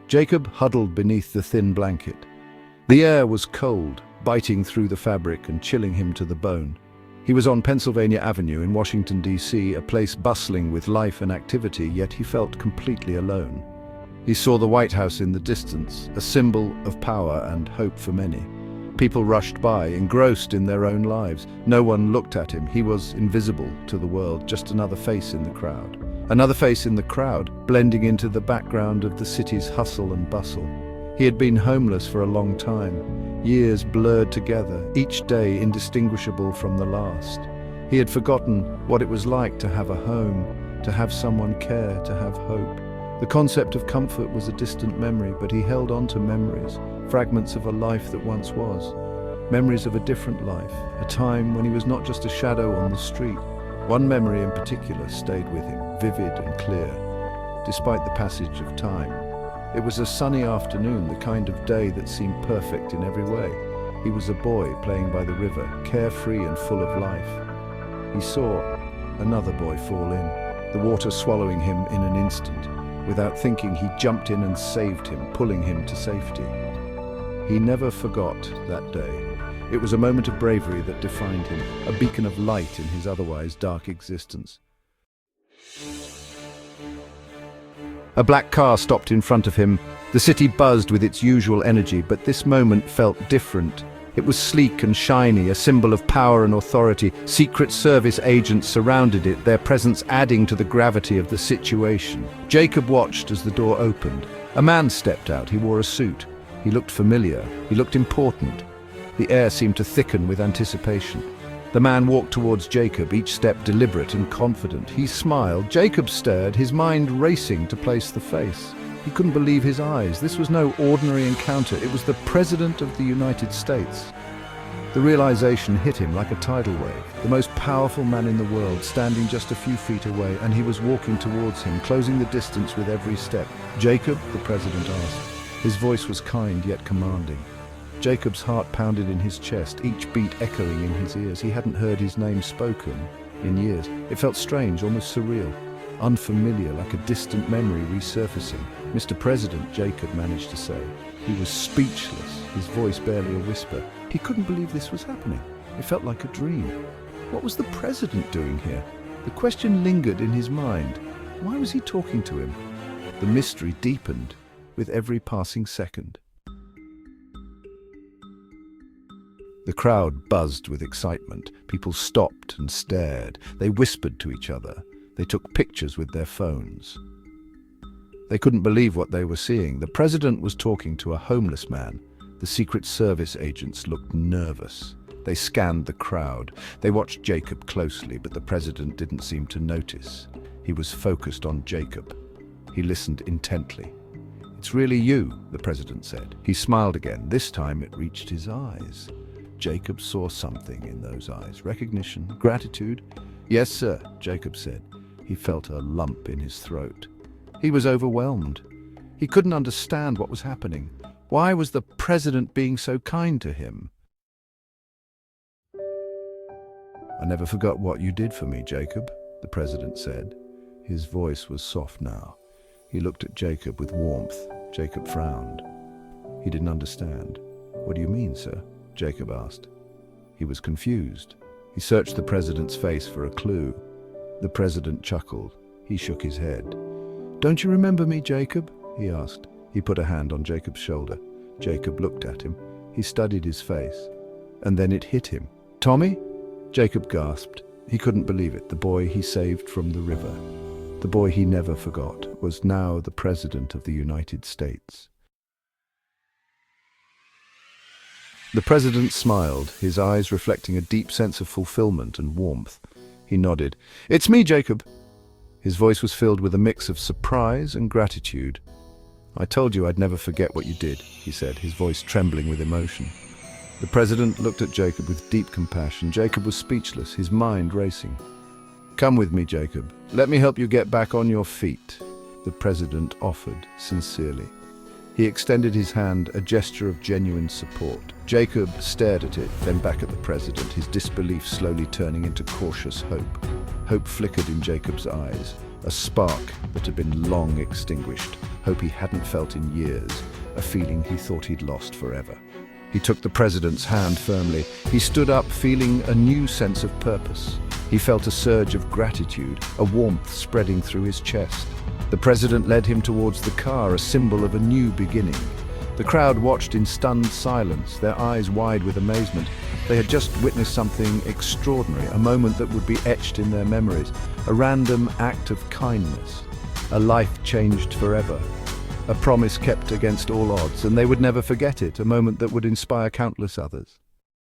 Jacob huddled beneath the thin blanket. The air was cold, biting through the fabric and chilling him to the bone. He was on Pennsylvania Avenue in Washington, D.C., a place bustling with life and activity, yet he felt completely alone. He saw the White House in the distance, a symbol of power and hope for many. People rushed by, engrossed in their own lives. No one looked at him. He was invisible to the world, just another face in the crowd. Another face in the crowd, blending into the background of the city's hustle and bustle. He had been homeless for a long time, years blurred together, each day indistinguishable from the last. He had forgotten what it was like to have a home, to have someone care, to have hope. The concept of comfort was a distant memory, but he held on to memories, fragments of a life that once was. Memories of a different life, a time when he was not just a shadow on the street. One memory in particular stayed with him, vivid and clear, despite the passage of time. It was a sunny afternoon, the kind of day that seemed perfect in every way. He was a boy playing by the river, carefree and full of life. He saw another boy fall in, the water swallowing him in an instant. Without thinking, he jumped in and saved him, pulling him to safety. He never forgot that day. It was a moment of bravery that defined him, a beacon of light in his otherwise dark existence. A black car stopped in front of him. The city buzzed with its usual energy, but this moment felt different. It was sleek and shiny, a symbol of power and authority. Secret Service agents surrounded it, their presence adding to the gravity of the situation. Jacob watched as the door opened. A man stepped out. He wore a suit. He looked familiar. He looked important. The air seemed to thicken with anticipation. The man walked towards Jacob, each step deliberate and confident. He smiled. Jacob stared, his mind racing to place the face. He couldn't believe his eyes. This was no ordinary encounter. It was the President of the United States. The realization hit him like a tidal wave. The most powerful man in the world, standing just a few feet away, and he was walking towards him, closing the distance with every step. "Jacob?" the President asked. His voice was kind yet commanding. Jacob's heart pounded in his chest, each beat echoing in his ears. He hadn't heard his name spoken in years. It felt strange, almost surreal, unfamiliar, like a distant memory resurfacing. "Mr. President," Jacob managed to say. He was speechless, his voice barely a whisper. He couldn't believe this was happening. It felt like a dream. What was the President doing here? The question lingered in his mind. Why was he talking to him? The mystery deepened with every passing second. The crowd buzzed with excitement. People stopped and stared. They whispered to each other. They took pictures with their phones. They couldn't believe what they were seeing. The President was talking to a homeless man. The Secret Service agents looked nervous. They scanned the crowd. They watched Jacob closely, but the President didn't seem to notice. He was focused on Jacob. He listened intently. "It's really you," the President said. He smiled again. This time it reached his eyes. Jacob saw something in those eyes. Recognition, gratitude. "Yes, sir," Jacob said. He felt a lump in his throat. He was overwhelmed. He couldn't understand what was happening. Why was the President being so kind to him? "I never forgot what you did for me, Jacob," the President said. His voice was soft now. He looked at Jacob with warmth. Jacob frowned. He didn't understand. "What do you mean, sir?" Jacob asked. He was confused. He searched the President's face for a clue. The President chuckled. He shook his head. "Don't you remember me, Jacob?" he asked. He put a hand on Jacob's shoulder. Jacob looked at him. He studied his face. And then it hit him. "Tommy?" Jacob gasped. He couldn't believe it. The boy he saved from the river, the boy he never forgot, was now the President of the United States. The President smiled, his eyes reflecting a deep sense of fulfillment and warmth. He nodded. "It's me, Jacob." His voice was filled with a mix of surprise and gratitude. "I told you I'd never forget what you did," he said, his voice trembling with emotion. The President looked at Jacob with deep compassion. Jacob was speechless, his mind racing. "Come with me, Jacob. Let me help you get back on your feet," the President offered sincerely. He extended his hand, a gesture of genuine support. Jacob stared at it, then back at the President, his disbelief slowly turning into cautious hope. Hope flickered in Jacob's eyes, a spark that had been long extinguished. hope he hadn't felt in years, a feeling he thought he'd lost forever. He took the president's hand firmly. He stood up, feeling a new sense of purpose. He felt a surge of gratitude, a warmth spreading through his chest. The president led him towards the car, a symbol of a new beginning. The crowd watched in stunned silence, their eyes wide with amazement. They had just witnessed something extraordinary, a moment that would be etched in their memories, a random act of kindness, a life changed forever, a promise kept against all odds, and they would never forget it, a moment that would inspire countless others.